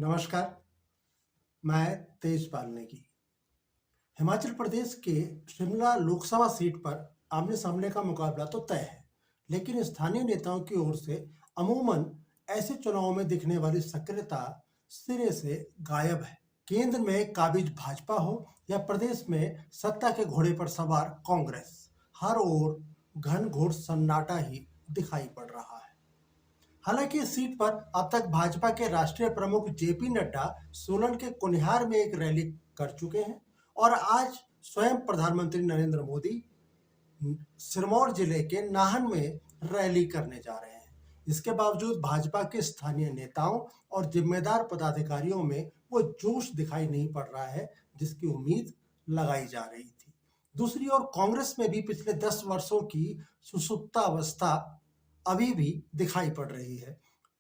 नमस्कार, मैं तेजपाल नेगी। हिमाचल प्रदेश के शिमला लोकसभा सीट पर आमने-सामने का मुकाबला तो तय है, लेकिन स्थानीय नेताओं की ओर से अमूमन ऐसे चुनावों में दिखने वाली सक्रियता सिरे से गायब है। केंद्र में काबिज भाजपा हो या प्रदेश में सत्ता के घोड़े पर सवार कांग्रेस, हर ओर घनघोर सन्नाटा ही दिखाई पड़ रहा है। हालांकि इस सीट पर अब तक भाजपा के राष्ट्रीय प्रमुख जेपी नड्डा सोलन के कुनिहार में एक रैली कर चुके हैं और आज स्वयं प्रधानमंत्री नरेंद्र मोदी सिरमौर जिले के नाहन में रैली करने जा रहे हैं। इसके बावजूद भाजपा के स्थानीय नेताओं और जिम्मेदार पदाधिकारियों में वो जोश दिखाई नहीं पड़ रहा है जिसकी उम्मीद लगाई जा रही थी। दूसरी ओर कांग्रेस में भी पिछले 10 वर्षों की सुसुप्तावस्था अभी भी दिखाई पड़ रही है।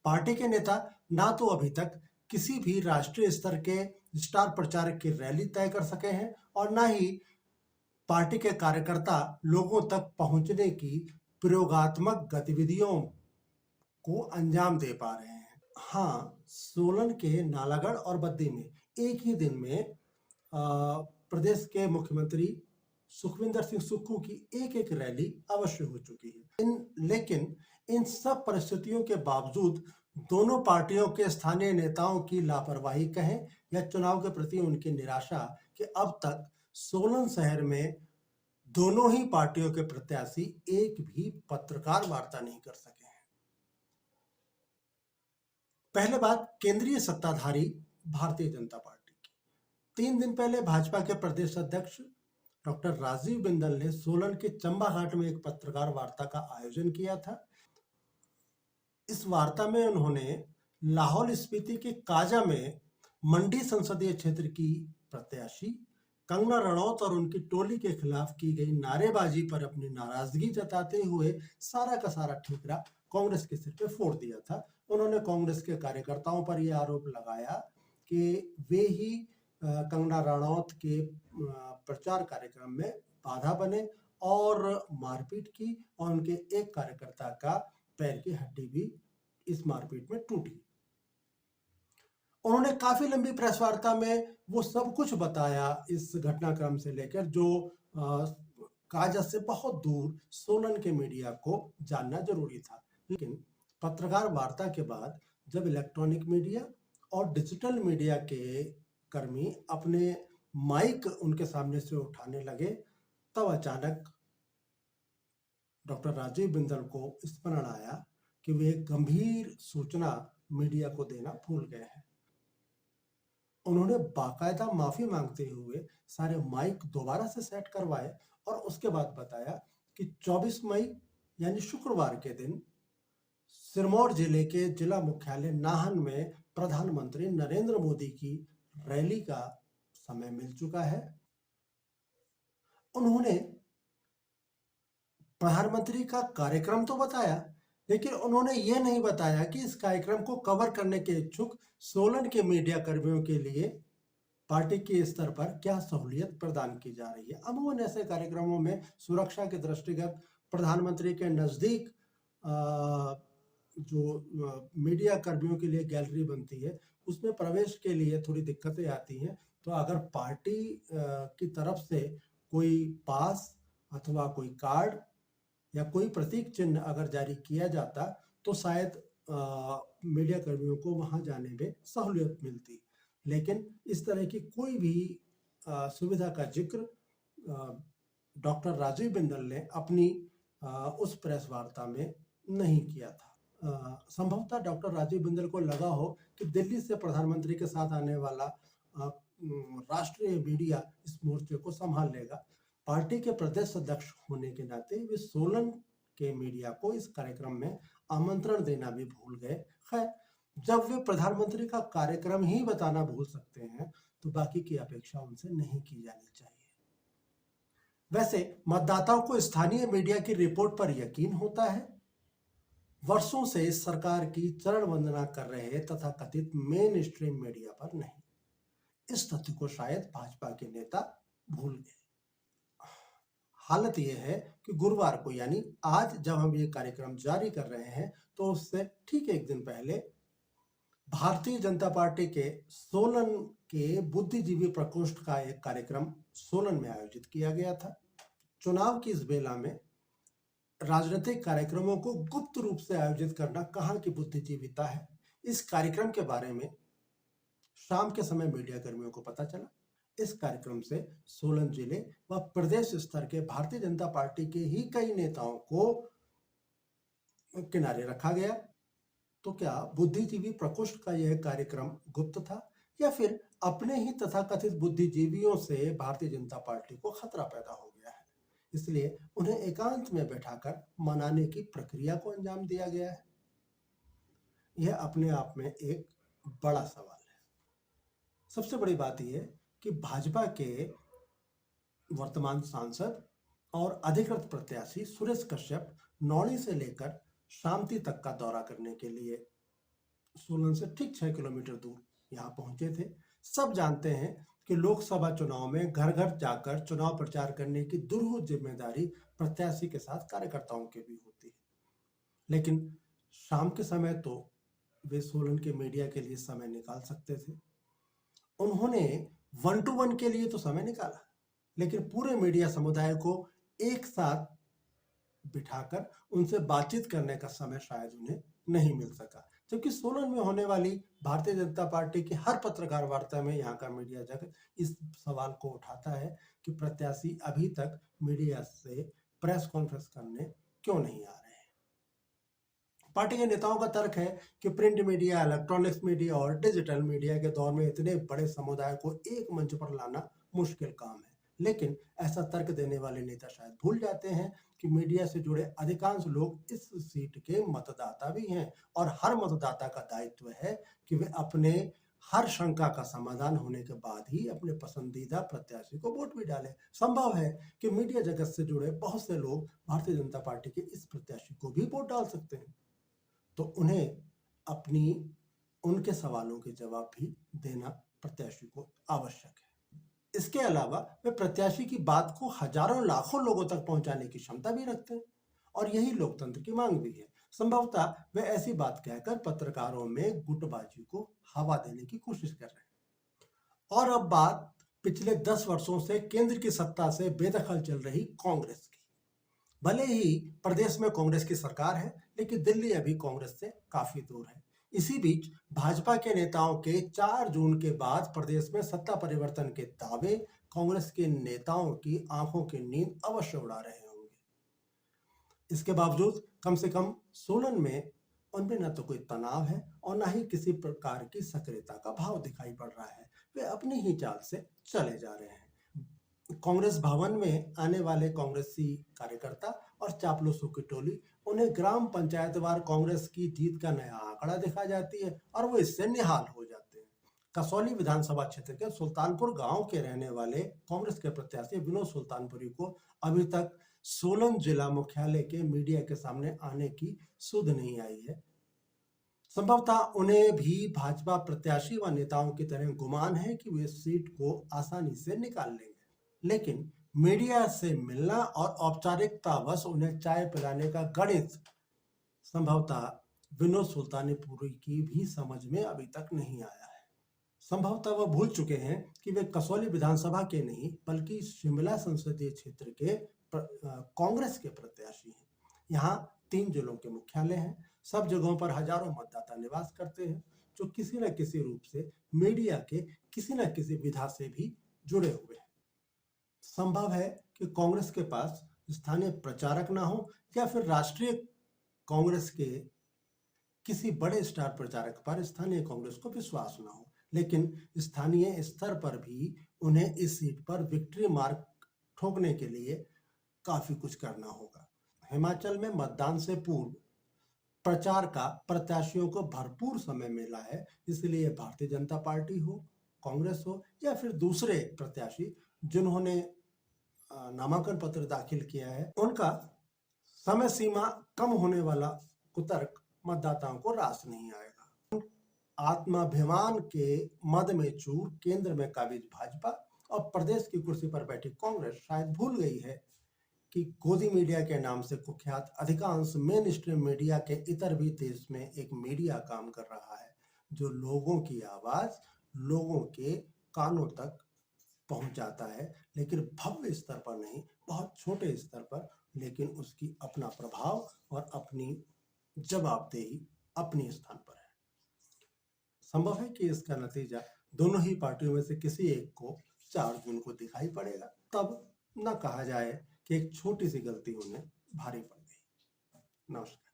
पार्टी के नेता ना तो अभी तक किसी भी राष्ट्रीय स्तर के स्टार प्रचारक की रैली तय कर सके हैं और ना ही पार्टी के कार्यकर्ता लोगों तक पहुंचने की प्रयोगात्मक गतिविधियों को अंजाम दे पा रहे हैं। हाँ, सोलन के नालागढ़ और बद्दी में एक ही दिन में प्रदेश के मुख्यमंत्री सुखविंदर सिंह सुक्खू की एक रैली अवश्य हो चुकी है। लेकिन इन सब परिस्थितियों के बावजूद दोनों पार्टियों के स्थानीय नेताओं की लापरवाही कहें या चुनाव के प्रति उनकी निराशा कि अब तक सोलन शहर में दोनों ही पार्टियों के प्रत्याशी एक भी पत्रकार वार्ता नहीं कर सके हैं। पहले बात केंद्रीय सत्ताधारी भारतीय जनता पार्टी की। 3 दिन पहले भाजपा के प्रदेश अध्यक्ष डॉक्टर राजीव बिंदल ने सोलन के चंबा घाट में एक पत्रकार वार्ता का आयोजन किया था। इस वार्ता में उन्होंने लाहौल स्पीति के काजा में मंडी संसदीय क्षेत्र की प्रत्याशी कंगना रणौत और उनकी टोली के खिलाफ की गई नारेबाजी पर अपनी नाराजगी जताते हुए सारा का सारा ठिकरा कांग्रेस के सिर पे फोड़ दिया था। उन्होंने कांग्रेस के कार्यकर्ताओं पर यह आरोप लगाया कि वे ही कंगना रणौत के प्रचार कार्यक्रम में बाधा बने और मारपीट की और उनके एक कार्यकर्ता का पैर की हड्डी भी इस मारपीट में टूटी। उन्होंने काफी लंबी प्रेस वार्ता में वो सब कुछ बताया इस घटनाक्रम से लेकर जो काजा से बहुत दूर सोलन के मीडिया को जानना जरूरी था। लेकिन पत्रकार वार्ता के बाद जब इलेक्ट्रॉनिक मीडिया और डिजिटल मीडिया के कर्मी अपने माइक उनके सामने से उठाने लगे तब अचानक डॉक्टर राजीव बिंदल को स्मरण आया कि वे एक गंभीर सूचना मीडिया को देना भूल गए हैं। उन्होंने बाकायदा माफी मांगते हुए सारे माइक दोबारा से सेट करवाए और उसके बाद बताया कि 24 मई यानी शुक्रवार के दिन सिरमौर जिले के जिला मुख्यालय नाहन में प्रधानमंत्री नरेंद्र मोदी की रैली का समय मिल चुका है। उन्होंने प्रधानमंत्री का कार्यक्रम तो बताया, लेकिन उन्होंने यह नहीं बताया कि इस कार्यक्रम को कवर करने के इच्छुक सोलन के मीडिया कर्मियों के लिए पार्टी के स्तर पर क्या सहूलियत प्रदान की जा रही है। अमूमन ऐसे कार्यक्रमों में सुरक्षा के दृष्टिगत प्रधानमंत्री के नजदीक जो मीडिया कर्मियों के लिए गैलरी बनती है उसमें प्रवेश के लिए थोड़ी दिक्कतें आती हैं। तो अगर पार्टी की तरफ से कोई पास अथवा कोई कार्ड या कोई प्रतीक चिन्ह अगर जारी किया जाता तो शायद मीडिया कर्मियों को वहां जाने में सहूलियत मिलती। लेकिन इस तरह की कोई भी सुविधा का जिक्र डॉक्टर राजीव बिंदल ने अपनी उस प्रेस वार्ता में नहीं किया था। संभवतः डॉक्टर राजीव बिंदल को लगा हो कि दिल्ली से प्रधानमंत्री के साथ आने वाला राष्ट्रीय मीडिया इस मोर्चे को संभाल लेगा। पार्टी के प्रदेश अध्यक्ष होने के नाते वे सोलन के मीडिया को इस कार्यक्रम में आमंत्रण देना भी भूल गए। खैर, जब वे प्रधानमंत्री का कार्यक्रम ही बताना भूल सकते हैं तो बाकी की अपेक्षा उनसे नहीं की जानी चाहिए। वैसे मतदाताओं को स्थानीय मीडिया की रिपोर्ट पर यकीन होता है। वर्षों से इस सरकार की चरण वंदना कर रहे तथा कथित मेन स्ट्रीम मीडिया पर नहीं। इस तथ्य को शायद भाजपा के नेता भूल गए। हालत यह है कि गुरुवार को यानी आज जब हम ये कार्यक्रम जारी कर रहे हैं तो उससे ठीक एक दिन पहले भारतीय जनता पार्टी के सोलन के बुद्धिजीवी प्रकोष्ठ का एक कार्यक्रम सोलन में आयोजित किया गया था। चुनाव की इस बेला में राजनीतिक कार्यक्रमों को गुप्त रूप से आयोजित करना कहाँ की बुद्धिजीविता है, इस कार्यक्रम के बारे में शाम के समय मीडिया कर्मियों को पता चला। इस कार्यक्रम से सोलन जिले व प्रदेश स्तर के भारतीय जनता पार्टी के ही कई नेताओं को किनारे रखा गया। तो क्या बुद्धिजीवी प्रकोष्ठ का यह कार्यक्रम गुप्त था या फिर अपने ही तथाकथित बुद्धिजीवियों से भारतीय जनता पार्टी को खतरा पैदा हो गया है, इसलिए उन्हें एकांत में बैठाकर मनाने की प्रक्रिया को अंजाम दिया गया है? यह अपने आप में एक बड़ा सवाल है। सबसे बड़ी बात यह कि भाजपा के वर्तमान सांसद और अधिकृत प्रत्याशी सुरेश कश्यप नौणी से लेकर शामती तक का दौरा करने के लिए सोलन से ठीक 6 किलोमीटर दूर यहाँ पहुंचे थे। सब जानते हैं कि लोकसभा चुनाव में घर घर जाकर चुनाव प्रचार करने की दुरूह जिम्मेदारी प्रत्याशी के साथ कार्यकर्ताओं की भी होती है, लेकिन शाम के समय तो वे सोलन के मीडिया के लिए समय निकाल सकते थे। उन्होंने 1 to 1 के लिए तो समय निकाला, लेकिन पूरे मीडिया समुदाय को एक साथ बिठाकर उनसे बातचीत करने का समय शायद उन्हें नहीं मिल सका। जबकि सोलन में होने वाली भारतीय जनता पार्टी की हर पत्रकार वार्ता में यहाँ का मीडिया जगत इस सवाल को उठाता है कि प्रत्याशी अभी तक मीडिया से प्रेस कॉन्फ्रेंस करने क्यों नहीं आ रहे हैं। पार्टी के नेताओं का तर्क है कि प्रिंट मीडिया, इलेक्ट्रॉनिक्स मीडिया और डिजिटल मीडिया के दौर में इतने बड़े समुदाय को एक मंच पर लाना मुश्किल काम है। लेकिन ऐसा तर्क देने वाले नेता शायद भूल जाते हैं कि मीडिया से जुड़े अधिकांश लोग इस सीट के मतदाता भी हैं और हर मतदाता का दायित्व है कि वे अपने हर शंका का समाधान होने के बाद ही अपने पसंदीदा प्रत्याशी को वोट भी डालें। संभव है कि मीडिया जगत से जुड़े बहुत से लोग भारतीय जनता पार्टी के इस प्रत्याशी को भी वोट डाल सकते हैं, तो उन्हें उनके सवालों के जवाब भी देना प्रत्याशी को आवश्यक है। इसके अलावा वे प्रत्याशी की बात को हजारों लाखों लोगों तक पहुंचाने की क्षमता भी रखते हैं और यही लोकतंत्र की मांग भी है। संभवतः वे ऐसी बात कहकर पत्रकारों में गुटबाजी को हवा देने की कोशिश कर रहे हैं। और अब बात पिछले 10 वर्षों से केंद्र की सत्ता से बेदखल चल रही कांग्रेस की। भले ही प्रदेश में कांग्रेस की सरकार है, लेकिन दिल्ली अभी कांग्रेस से काफी दूर है। इसी बीच भाजपा के नेताओं के 4 जून के बाद प्रदेश में सत्ता परिवर्तन के दावे कांग्रेस के नेताओं की आंखों की नींद अवश्य उड़ा रहे होंगे। इसके बावजूद कम से कम सोलन में उनमें न तो कोई तनाव है और न ही किसी प्रकार की सक्रियता का भाव दिखाई पड़ रहा है। वे अपनी ही चाल से चले जा रहे हैं। कांग्रेस भवन में आने वाले कांग्रेसी कार्यकर्ता और चापलूसों की टोली उन्हें ग्राम पंचायतवार कांग्रेस की जीत का नया आंकड़ा दिखा जाती है और वो इससे निहाल हो जाते हैं। कसौली विधानसभा क्षेत्र के सुल्तानपुर गांव के रहने वाले कांग्रेस के प्रत्याशी विनोद सुल्तानपुरी को अभी तक सोलन जिला मुख्यालय के मीडिया के सामने आने की सुध नहीं आई है। संभवतः उन्हें भी भाजपा प्रत्याशी व नेताओं की तरह गुमान है कि वे सीट को आसानी से निकाल लेंगे, लेकिन मीडिया से मिलना और औपचारिकतावश उन्हें चाय पिलाने का गणित संभवतः विनोद सुल्तानपुरी की भी समझ में अभी तक नहीं आया है। संभवतः वह भूल चुके हैं कि वे कसौली विधानसभा के नहीं बल्कि शिमला संसदीय क्षेत्र के कांग्रेस के प्रत्याशी हैं। यहाँ 3 जिलों के मुख्यालय हैं। सब जगहों पर हजारों मतदाता निवास करते हैं जो किसी न किसी रूप से मीडिया के किसी न किसी विधा से भी जुड़े हुए हैं। संभव है कि कांग्रेस के पास स्थानीय प्रचारक ना हो या फिर राष्ट्रीय कांग्रेस के किसी बड़े स्टार प्रचारक पर स्थानीय कांग्रेस को विश्वास ना हो, लेकिन स्थानीय स्तर पर भी उन्हें इस सीट पर विक्ट्री मार्क ठोकने के लिए काफी कुछ करना होगा। हिमाचल में मतदान से पूर्व प्रचार का प्रत्याशियों को भरपूर समय मिला है, इसलिए भारतीय जनता पार्टी हो, कांग्रेस हो या फिर दूसरे प्रत्याशी जिन्होंने नामांकन पत्र दाखिल किया है, उनका समय सीमा कम होने वाला कुतर्क मतदाताओं को रास नहीं आएगा। आत्माभिमान के मद में चूर केंद्र में काबिज भाजपा और प्रदेश की कुर्सी पर बैठी कांग्रेस शायद भूल गई है कि गोदी मीडिया के नाम से कुख्यात अधिकांश मेन स्ट्रीम मीडिया के इतर भी देश में एक मीडिया काम कर रहा है जो लोगों की आवाज लोगों के कानों तक पहुंच जाता है, लेकिन भव्य स्तर पर नहीं, बहुत छोटे स्तर पर, लेकिन उसकी अपना प्रभाव और अपनी जवाबदेही अपने स्थान पर है। संभव है कि इसका नतीजा दोनों ही पार्टियों में से किसी एक को 4 जून को दिखाई पड़ेगा। तब न कहा जाए कि एक छोटी सी गलती उन्हें भारी पड़ गई। नमस्कार।